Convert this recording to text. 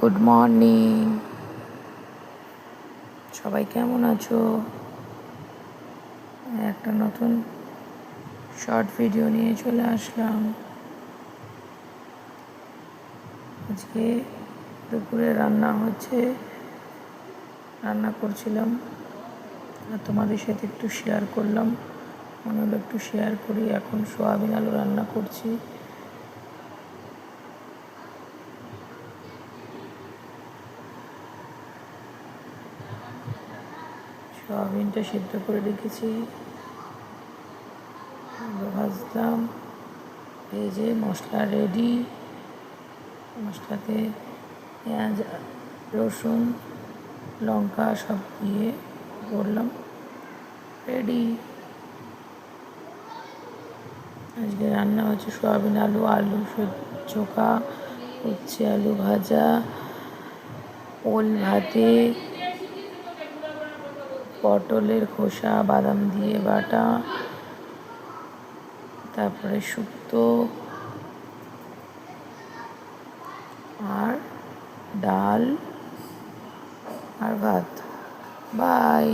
Good morning. সবাই কেমন আছো? একটা নতুন শর্ট ভিডিও নিয়ে চলে আসলাম। আজকে দুপুরে রান্না করছিলাম আর তোমাদের সাথে একটু শেয়ার করলাম। মনে হলো একটু শেয়ার করি। এখন সোয়াবিন আলু রান্না করছি। সোয়াবিনটা সিদ্ধ করে রেখেছি, ভাজলাম। এই যে মশলা রেডি। মশলাতে পেঁয়াজ, রসুন, লঙ্কা সব দিয়ে করলাম, রেডি। আজকে রান্না হচ্ছে সোয়াবিন আলু, আলু চোখা, উচ্ছে আলু ভাজা, ওল ভাতে, পটলের খোসা বাদাম দিয়ে বাটা, তারপরে শুক্তো আর ডাল আর ভাত। বাই।